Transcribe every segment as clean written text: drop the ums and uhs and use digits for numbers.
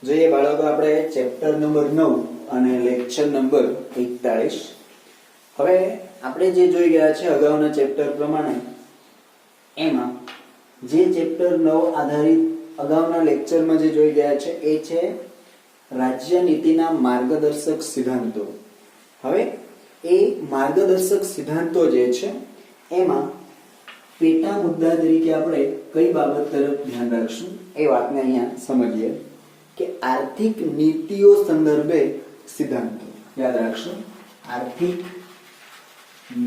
જોઈએ બાળકો, આપણે ચેપ્ટર નંબર 9 અને લેક્ચર નંબર 41. હવે આપણે જે જોઈ ગયા છે અગાઉના ચેપ્ટર પ્રમાણે, એમાં જે ચેપ્ટર 9 આધારિત અગાઉના લેક્ચરમાં જે જોઈ ગયા છે એ છે રાજ્ય નીતિના માર્ગદર્શક સિદ્ધાંતો. હવે એ માર્ગદર્શક સિદ્ધાંતો જે છે એમાં પેટા મુદ્દા તરીકે આપણે કઈ બાબત તરફ ધ્યાન રાખશું એ વાતને અહીંયા સમજીએ કે આર્થિક નીતિઓ સંદર્ભે સિદ્ધાંતો. યાદ રાખશો, આર્થિક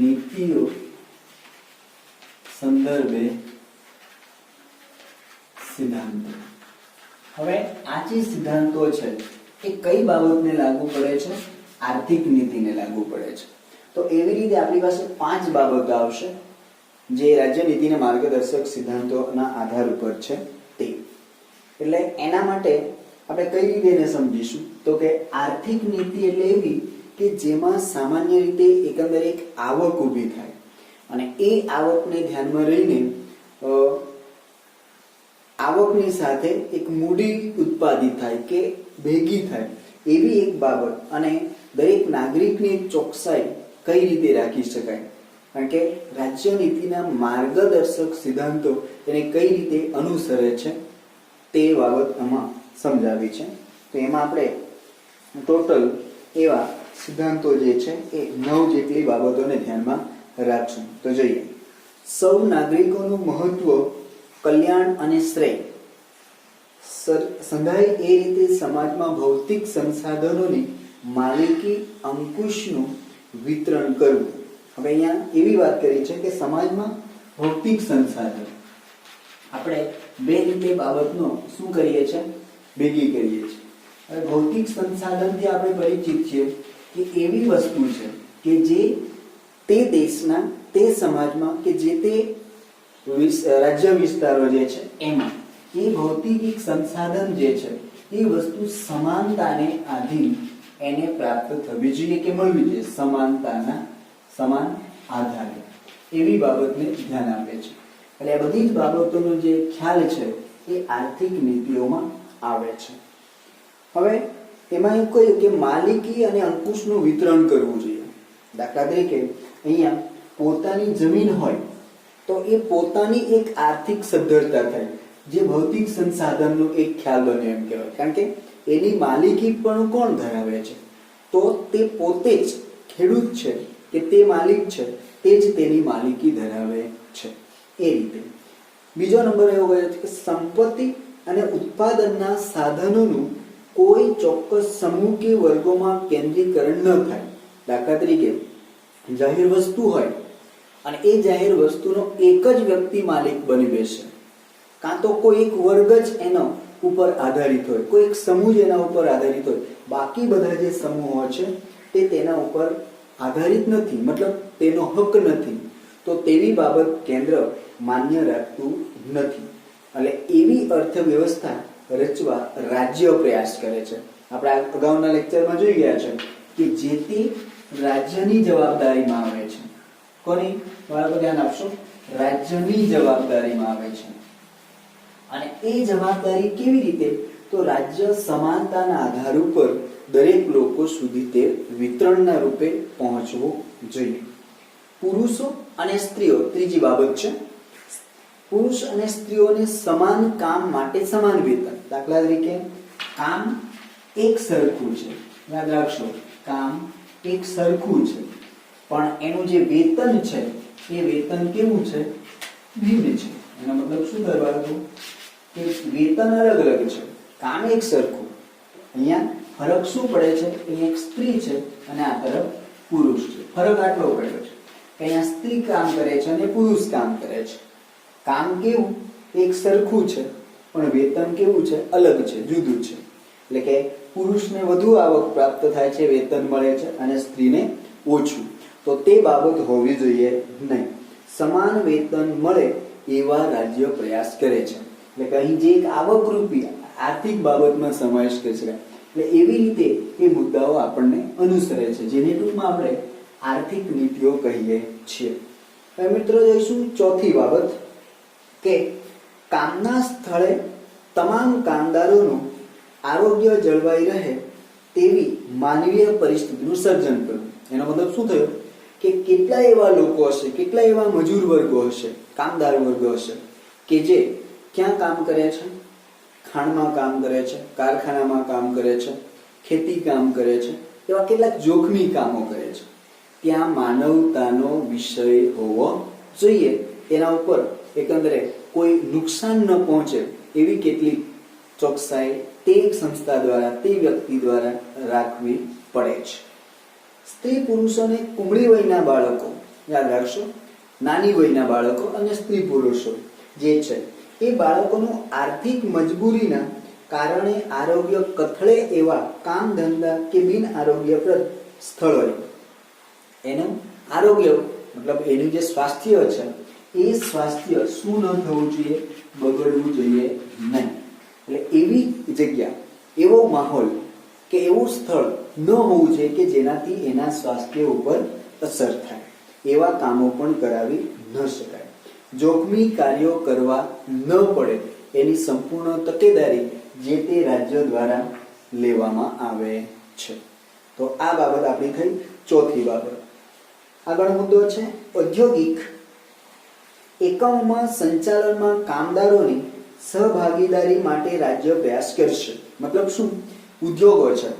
નીતિઓ સંદર્ભે સિદ્ધાંતો. હવે આ જે સિદ્ધાંતો છે એ કઈ બાબતને લાગુ પડે છે? આર્થિક નીતિને લાગુ પડે છે. તો એવી રીતે આપણી પાસે 5 બાબતો આવશે જે રાજ્ય નીતિના માર્ગદર્શક સિદ્ધાંતોના આધાર ઉપર છે તે. એટલે એના માટે આપણે કઈ રીતે એને સમજીશું તો કે આર્થિક નીતિ એટલે એવી કે જેમાં સામાન્ય રીતે એકંદરે એક આવક ઊભી થાય અને એ આવકને ધ્યાનમાં રહીને આવકની સાથે એક મૂડી ઉત્પાદિત થાય કે ભેગી થાય એવી એક બાબત, અને દરેક નાગરિકની ચોકસાઈ કઈ રીતે રાખી શકાય, કારણ કે રાજ્ય નીતિના માર્ગદર્શક સિદ્ધાંતો તેને કઈ રીતે અનુસરે છે તે બાબત આમાં સમજાવી છે. તો એમાં આપણે ટોટલ એવા સિદ્ધાંતો જે છે એ 9 જેટલી બાબતોને ધ્યાનમાં રાખશું. તો જોઈએ, સૌ નાગરિકોનું મહત્વ, કલ્યાણ અને શ્રેય સંધાય એ રીતે સમાજમાં ભૌતિક સંસાધનોની માલિકી અંકુશનું વિતરણ કરવું. હવે અહીંયા એવી વાત કરી છે કે સમાજમાં ભૌતિક સંસાધન આપણે બે રીતે બાબતનો શું કરીએ છીએ? ભેગી કરીએ છીએ. હવે ભૌતિક સંસાધનથી આપણે પરિચિત છીએ કે એવી વસ્તુ છે કે જે તે દેશના, તે સમાજમાં કે જે તે રાજ્ય વિસ્તારો જે છે એમાં એ ભૌતિક સંસાધન જે છે એ વસ્તુ સમાનતાને આધીન એને પ્રાપ્ત થવી જોઈએ કે મળવી જોઈએ, સમાન આધારે એવી બાબતને ધ્યાન આપે છે. એટલે આ બધી જ બાબતોનો જે ખ્યાલ છે એ આર્થિક નીતિઓમાં આવે છે. હવે એમાં એવું કહ્યું કે માલિકી અને અંકુશનું વિતરણ કરવું જોઈએ. દાખલા તરીકે અહીંયા પોતાની જમીન હોય તો એ પોતાની એક આર્થિક સદ્ધરતા થાય, જે ભૌતિક સંસાધનનો એક ખ્યાલ બને એમ કહેવાય, કારણ કે એની માલિકી પણ કોણ ધરાવે છે? તો તે પોતે જ ખેડૂત છે કે તે માલિક છે તે જ તેની માલિકી ધરાવે છે. એ રીતે બીજો નંબર એવો ગયો છે કે સંપત્તિ અને ઉત્પાદનના સાધનોનું કોઈ ચોક્કસ સમૂહ કે વર્ગોમાં કેન્દ્રીકરણ ન થાય. દાખલા તરીકે જાહેર વસ્તુ હોય અને એ જાહેર વસ્તુનો એક જ વ્યક્તિ માલિક બની બેસે, કાં તો કોઈ એક વર્ગ જ એનો ઉપર આધારિત હોય, કોઈ એક સમૂહ જ એના ઉપર આધારિત હોય, બાકી બધા જે સમૂહો છે તે તેના ઉપર આધારિત નથી, મતલબ તેનો હક નથી, તો તેવી બાબત કેન્દ્ર માન્ય રાખતું નથી. એટલે એવી અર્થવ્યવસ્થા રચવા રાજ્ય પ્રયાસ કરે છે. આપણે અગાઉના લેક્ચરમાં જોઈ ગયા છે કે જે તે રાજ્યની જવાબદારીમાં આવે છે. કોની? બાળકો ધ્યાન આપશો, રાજ્યની જવાબદારીમાં આવે છે. અને એ જવાબદારી કેવી રીતે? તો રાજ્ય સમાનતાના આધાર ઉપર દરેક લોકો સુધી તે વિતરણના રૂપે પહોંચવું જોઈએ. પુરુષો અને સ્ત્રીઓ ત્રીજી બાબત છે. પુરુષ અને સ્ત્રીઓને સમાન કામ માટે સમાન વેતન. દાખલા તરીકે કામ એક સરખું છે, યાદ રાખશો, કામ એક સરખું છે, પણ એનું જે વેતન છે એ વેતન કેવું છે? ભિન્ન છે. એનો મતલબ શું કરવાનું કે વેતન અલગ અલગ છે, કામ એક સરખું. અહીંયા ફરક શું પડે છે? અહીંયા એક સ્ત્રી છે અને આ તરફ પુરુષ છે. ફરક આટલો પડ્યો છે કે અહીંયા સ્ત્રી કામ કરે છે અને પુરુષ કામ કરે છે. કામ કેવું? એક સરખું છે, પણ વેતન કેવું છે? અલગ છે, જુદું છે. એટલે કે પુરુષને વધુ આવક પ્રાપ્ત થાય છે, વેતન મળે છે, અને સ્ત્રીને ઓછું. તો તે બાબત હોવી જોઈએ નહીં. સમાન વેતન મળે એવા રાજ્ય પ્રયાસ કરે છે. એટલે કે અહીં જે એક આવકરૂપી આર્થિક બાબતમાં સમાવેશ કરી શકાય. એટલે એવી રીતે એ મુદ્દાઓ આપણને અનુસરે છે, જેને ટૂંકમાં આપણે આર્થિક નીતિઓ કહીએ છીએ. હવે મિત્રો જોઈશું ચોથી બાબત કે કામના સ્થળે તમામ કામદારોનું આરોગ્ય જળવાઈ રહે તેવી માનવીય પરિસ્થિતિનું સર્જન કરવું. એનો મતલબ શું થયો કે કેટલા એવા લોકો હશે, કેટલા એવા મજૂર વર્ગો હશે, કામદાર વર્ગો હશે કે જે ક્યાં કામ કરે છે? ખાણમાં કામ કરે છે, કારખાનામાં કામ કરે છે, ખેતી કામ કરે છે, એવા કેટલાક જોખમી કામો કરે છે. ત્યાં માનવતાનો વિષય હોવો જોઈએ. એના ઉપર એકંદરે કોઈ નુકસાન ન પહોંચે એવી કેટલીક ચોકસાઈ તે સંસ્થા દ્વારા, તે વ્યક્તિ દ્વારા રાખવી પડે છે. સ્ત્રી પુરુષોને કુમળી વયના બાળકો, યાદ રાખશો, નાની વયના બાળકો અને સ્ત્રી પુરુષો જે છે એ બાળકોનું આર્થિક મજબૂરીના કારણે આરોગ્ય કથળે એવા કામ ધંધા કે બિન આરોગ્યપ્રદ સ્થળોએ એનું આરોગ્ય મતલબ એનું જે સ્વાસ્થ્ય છે એ સ્વાસ્થ્ય શું ન થવું જોઈએ? બગડવું જોઈએ નહીં. એટલે એવી જગ્યા, એવો માહોલ કે એવું સ્થળ ન હોવું જોઈએ કે જેનાથી એના સ્વાસ્થ્ય ઉપર અસર થાય. એવા કામો પણ કરાવી ન શકાય. જોખમી કાર્યો કરવા ન પડે એની સંપૂર્ણ તકેદારી જે તે રાજ્ય દ્વારા લેવામાં આવે છે. તો આ બાબત આપણી થઈ ચોથી બાબત. આગળ મુદ્દો છે ઔદ્યોગિક એકમોમાં સંચાલનમાં કામદારોની સહભાગીદારી માટે રાજ્ય પ્રયાસ કરશે. મતલબ શું? ઉદ્યોગો છે,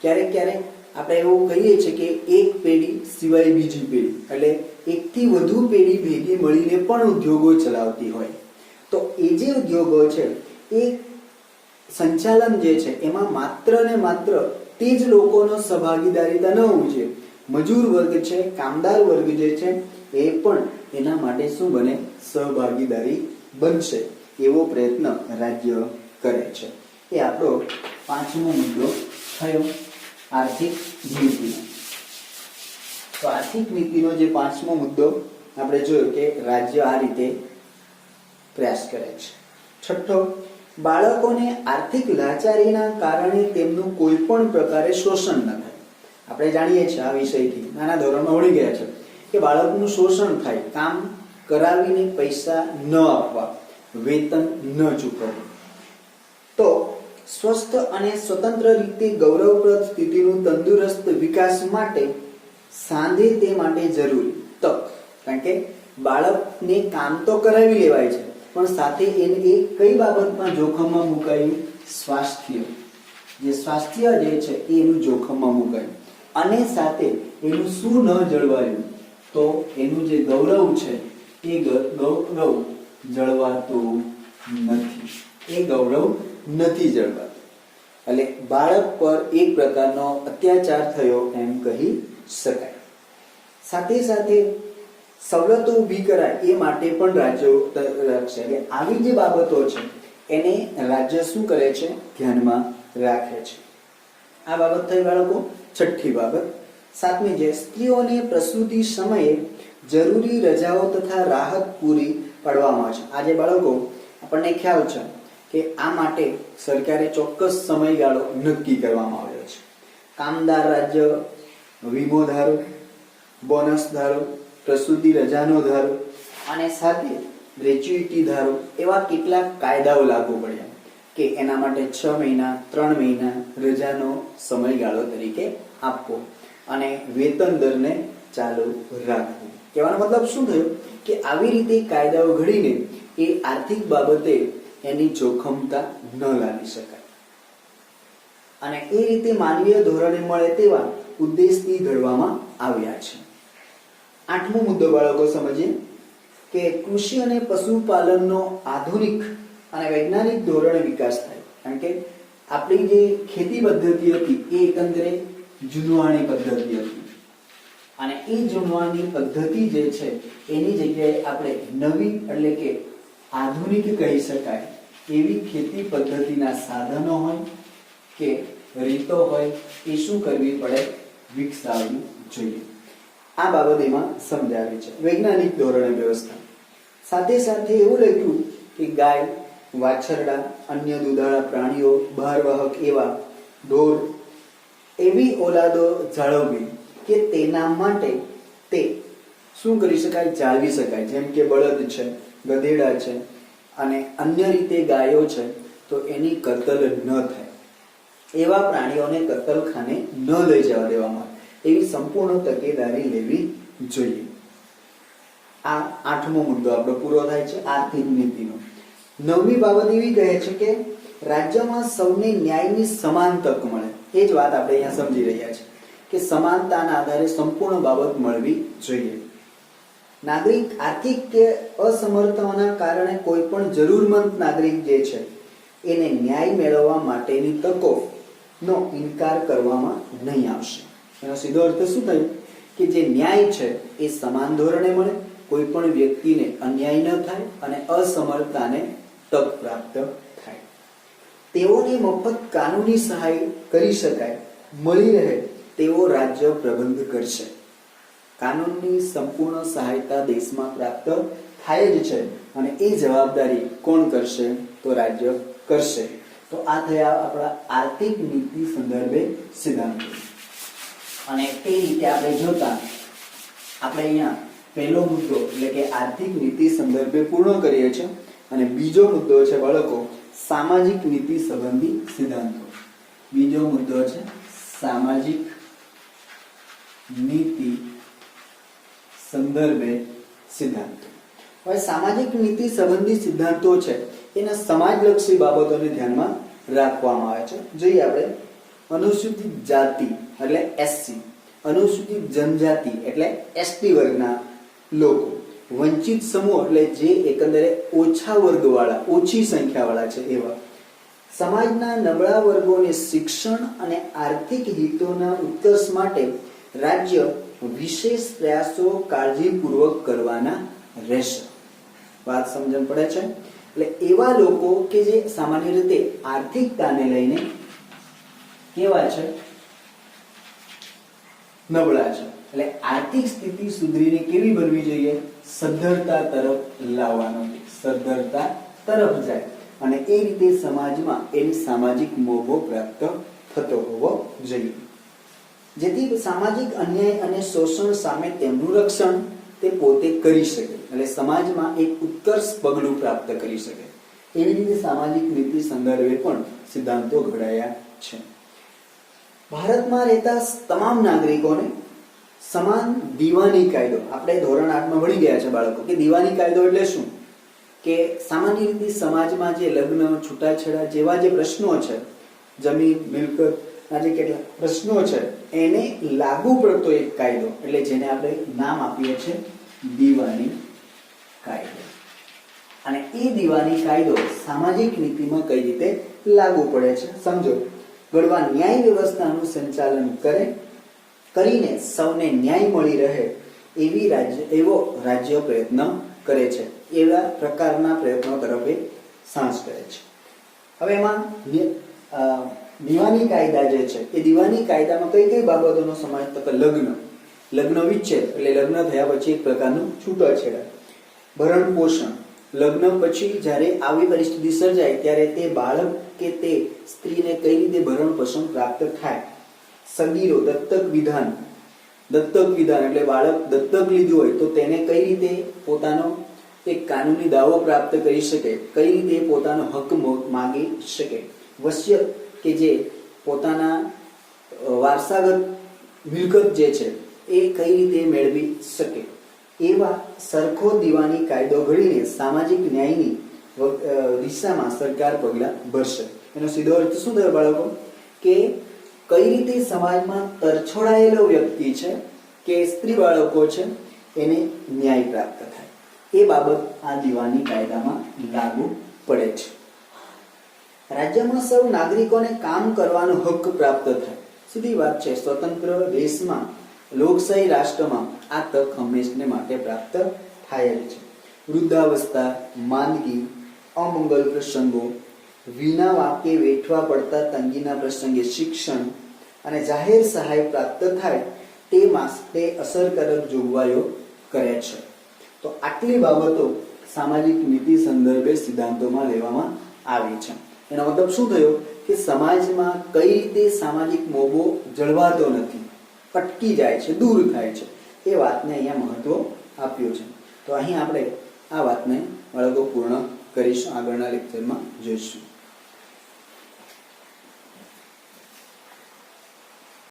ક્યારેક ક્યારેક આપણે એવું કહીએ છીએ કે એક પેઢી સિવાય બીજી પેઢી, એટલે એકથી વધુ પેઢી ભેગી મળીને પણ ઉદ્યોગો ચલાવતી હોય. તો એ જે ઉદ્યોગો છે એ સંચાલન જે છે એમાં માત્ર ને માત્ર તે જ લોકોનો સહભાગીદારીતા ન હોવું જોઈએ. મજૂર વર્ગ છે, કામદાર વર્ગ જે છે એ પણ એના માટે શું બને? સહભાગીદારી બનશે એવો પ્રયત્ન રાજ્ય કરે છે. એ આપણો પાંચમો મુદ્દો થયો આર્થિક નીતિનો. તો આર્થિક નીતિનો જે પાંચમો મુદ્દો આપણે જોયો કે રાજ્ય આ રીતે પ્રયાસ કરે છે. છઠ્ઠો, બાળકોને આર્થિક લાચારીના કારણે તેમનું કોઈ પણ પ્રકારે શોષણ ન થાય. આપણે જાણીએ છીએ આ વિષયથી, નાના ધોરણમાં ભણી ગયા છે કે બાળકનું શોષણ થાય, કામ કરાવીને પૈસા ન આપવા, વેતન ન ચૂકવવું. તો સ્વસ્થ અને સ્વતંત્ર રીતે ગૌરવપ્રદ સ્થિતિનું તંદુરસ્ત વિકાસ માટે સાંધે તે માટે જરૂરી તક. કારણ કે બાળકને કામ તો કરાવી લેવાય છે પણ સાથે એને એ કઈ બાબતમાં જોખમમાં મુકાયું? સ્વાસ્થ્ય. જે સ્વાસ્થ્ય જે છે એનું જોખમમાં મુકાયું અને સાથે એનું શું ન જળવાયું? તો એનું જે ગૌરવ છે એ ગૌરવ જળવાતું નથી. એ ગૌરવ નથી જળવાતું. એટલે બાળક પર એક પ્રકારનો અત્યાચાર થયો એમ કહી શકાય. સાથે સાથે સવલતો ઊભી કરાય એ માટે પણ રાજ્યો રાખશે. એટલે આવી જે બાબતો છે એને રાજ્ય શું કરે છે? ધ્યાનમાં રાખે છે. આ બાબત થઈ બાળકો છઠ્ઠી બાબત. સાતમી છે સ્ત્રીઓને પ્રસૂતિ સમયે જરૂરી રજાઓ તથા રાહત પૂરી પાડવામાં આવે છે. આજે બાળકો આપણને ખ્યાલ છે કે આ માટે સરકારે ચોક્કસ સમયગાળો નક્કી કરવામાં આવ્યો છે. કામદાર રાજ્ય વીમો ધારો, બોનસ ધારો, પ્રસૂતિ રજાનો ધારો અને સાથે ગ્રેચ્યુઇટી ધારો, એવા કેટલાક કાયદાઓ લાગુ પડ્યા કે એના માટે 6 મહિના 3 મહિના રજાનો સમયગાળો તરીકે આપવો અને વેતન દરને ચાલુ રાખવું. કહેવાનો મતલબ શું થયો કે આવી રીતે કાયદાઓ ઘડીને એ આર્થિક બાબતે એની જોખમતા ન લાવી શકાય અને એ રીતે માનવીય ધોરણે મળે તેવા ઉદ્દેશથી ઘડવામાં આવ્યા છે. આઠમો મુદ્દો બાળકો સમજીએ કે કૃષિ અને પશુપાલનનો આધુનિક અને વૈજ્ઞાનિક ધોરણે વિકાસ થાય. કારણ કે આપણી જે ખેતી પદ્ધતિ હતી એ એકંદરે જૂનવાણી પદ્ધતિ હતી અને એ જૂનવાણી પદ્ધતિ જે છે એની જગ્યાએ આપણે નવી એટલે કે આધુનિક કહી શકાય એવી ખેતી પદ્ધતિના સાધનો હોય કે રીતો હોય એ શું કરવી પડે? વિકસાવવી જોઈએ. આ બાબત એમાં સમજાવી છે. વૈજ્ઞાનિક ધોરણે વ્યવસ્થા. સાથે સાથે એવું લખ્યું કે ગાય, વાછરડા, અન્ય દુધાળા પ્રાણીઓ, ભારવાહક એવા ઢોર એવી ઓલાદો જાળવવી કે તેના માટે તે શું કરી શકાય? જાળવી શકાય. જેમ કે બળદ છે, ગધેડા છે અને અન્ય રીતે ગાયો છે તો એની કતલ ન થાય એવા પ્રાણીઓને કતલખાને ન લઈ જવા દેવામાં આવે એવી સંપૂર્ણ તકેદારી લેવી જોઈએ. આ 8મો મુદ્દો આપણો પૂરો થાય છે આર્થિક નીતિનો. 9મી બાબત એવી કહે છે કે રાજ્યમાં સૌને ન્યાયની સમાન તક મળે. એ જ વાત આપણે અહીંયા સમજી રહ્યા છીએ કે સમાનતાના આધારે સંપૂર્ણ બાબત મળવી જોઈએ. નાગરિક આર્થિક કે અસમર્થતાના કારણે કોઈ પણ જરૂરમંદ નાગરિક જે છે એને ન્યાય મેળવવા માટેની તકોનો ઇનકાર કરવામાં નહીં આવશે. એનો સીધો અર્થ શું થયો કે જે ન્યાય છે એ સમાન ધોરણે મળે, કોઈ પણ વ્યક્તિને અન્યાય ન થાય અને અસમર્થતાને તક પ્રાપ્ત થાય. તેઓને મફત કાનૂની સહાય કરી શકાય, મળી રહે તેવો રાજ્ય પ્રબંધ કરશે. કાનૂનની સંપૂર્ણ સહાયતા દેશમાં પ્રાપ્ત થાય જ છે અને એ જવાબદારી કોણ કરશે? તો રાજ્ય કરશે. તો આ થયા આપણા આર્થિક નીતિ સંદર્ભે સિદ્ધાંતો. અને તે રીતે આપણે જોતા આપણે અહીંયા પહેલો મુદ્દો એટલે કે આર્થિક નીતિ સંદર્ભે પૂર્ણ કરીએ છીએ અને બીજો મુદ્દો છે બાળકો સામાજિક નીતિ સંબંધી સિદ્ધાંતો. બીજો મુદ્દો છે સામાજિક નીતિ સંદર્ભે સિદ્ધાંતો. હવે સામાજિક નીતિ સંબંધી સિદ્ધાંતો છે એના સમાજલક્ષી બાબતોને ધ્યાનમાં રાખવામાં આવે છે. જોઈએ આપણે અનુસૂચિત જાતિ એટલે એસસી, અનુસૂચિત જનજાતિ એટલે એસટી વર્ગના લોકો, વંચિત સમૂહ એટલે જે એકંદરે ઓછા વર્ગવાળા, ઓછી સંખ્યાવાળા છે એવા, સમાજના નબળા વર્ગોને શિક્ષણ અને આર્થિક હિતોના ઉત્કર્ષ માટે રાજ્ય વિશેષ પ્રયાસો કાળજીપૂર્વક કરવાના રહેશે. વાત સમજણ પડે છે? એટલે એવા લોકો કે જે સામાન્ય રીતે આર્થિકતાને લઈને કેવા છે? નબળા છે. એટલે આર્થિક સ્થિતિ સુધરીને કેવી બનવી જોઈએ? સદ્ધરતા તરફ લાવવાનો, સદ્ધરતા તરફ જાય અને એ રીતે સમાજમાં એની સામાજિક મોભો પ્રાપ્ત થતો હોવો જોઈએ, જેથી સામાજિક અન્યાય અને શોષણ સામે તેમનું રક્ષણ તે પોતે કરી શકે, એટલે સમાજમાં એક ઉત્કર્ષ પગલું પ્રાપ્ત કરી શકે. એવી રીતે સામાજિક નીતિ સંદર્ભે પણ સિદ્ધાંતો ઘડાયા છે. ભારતમાં રહેતા તમામ નાગરિકોને સમાન દીવાની કાયદો, આપણે ધોરણ 8 માં ભણી ગયા છે બાળકો કે દીવાની કાયદો એટલે શું? કે સામાન્ય રીતે સમાજમાં જે લગ્ન, છૂટાછેડા જેવા જે પ્રશ્નો છે, જમીન, મિલકત ના જે કેટલા પ્રશ્નો છે એને લાગુ પડતો એક કાયદો, એટલે જેને આપણે નામ આપીએ છીએ દીવાની કાયદો. અને એ દીવાની કાયદો સામાજિક નીતિમાં કઈ રીતે લાગુ પડે છે સમજો. ગળવા ન્યાય વ્યવસ્થાનું સંચાલન કરીને સૌને ન્યાય મળી રહે એવો રાજ્ય પ્રયત્ન કરે છે. એવા પ્રકારના પ્રયત્નો તરફ એ સાંસ કરે છે. હવે એમાં દીવાની કાયદા જે છે એ દીવાની કાયદામાં કઈ કઈ બાબતોનો સમાવેશ? તો લગ્ન વિચ્છેદ એટલે લગ્ન થયા પછી એક પ્રકારનું છૂટાછેડા, ભરણ પોષણ, લગ્ન પછી જ્યારે આવી પરિસ્થિતિ સર્જાય ત્યારે તે બાળક કે તે સ્ત્રીને કઈ રીતે ભરણ પોષણ પ્રાપ્ત થાય, સગીરો, દત્તક વિધાન એટલે બાળક દત્તક લીધું હોય તો તેને કઈ રીતે પોતાનો એક કાનૂની દાવો પ્રાપ્ત કરી શકે, કઈ રીતે પોતાનો હક માગી શકે, વસિયત કે જે પોતાના વારસાગત મિલકત જે છે એ કઈ રીતે મેળવી શકે. એવા સરખો દીવાની કાયદો ઘડીને સામાજિક ન્યાયની દિશામાં સરકાર પગલાં ભરશે. એનો સીધો અર્થ શું થયો બાળકો? કે કઈ રીતે સમાજમાં તરછોડાયેલો વ્યક્તિ છે કે સ્ત્રી બાળકો છે એને ન્યાય પ્રાપ્ત થાય એ બાબત આ દીવાની કાયદામાં લાગુ પડે છે. રાજ્યમાં સૌ નાગરિકોને કામ કરવાનો હક પ્રાપ્ત થાય. સીધી વાત છે. સ્વતંત્ર દેશમાં, લોકશાહી રાષ્ટ્રમાં આ તક હંમેશને માટે પ્રાપ્ત થાય જ છે. વૃદ્ધાવસ્થા, માંદગી, અમંગલ પ્રસંગો, વિના વાકે વેઠવા પડતા તંગીના પ્રસંગે શિક્ષણ અને જાહેર સહાય પ્રાપ્ત થાય તે માટે અસરકારક જોગવાઈઓ કરે છે. તો આટલી બાબતો સામાજિક નીતિ સંદર્ભે સિદ્ધાંતોમાં લેવામાં આવી છે. એનો મતલબ શું થયો કે સમાજમાં કઈ રીતે સામાજિક મોભો જળવાતો નથી, અટકી જાય છે, દૂર થાય છે, એ વાતને અહીંયા મહત્વ આપ્યું છે. તો અહીં આપણે આ વાતને બાળકો પૂર્ણ કરીશું, આગળના લેક્ચરમાં જોઈશું.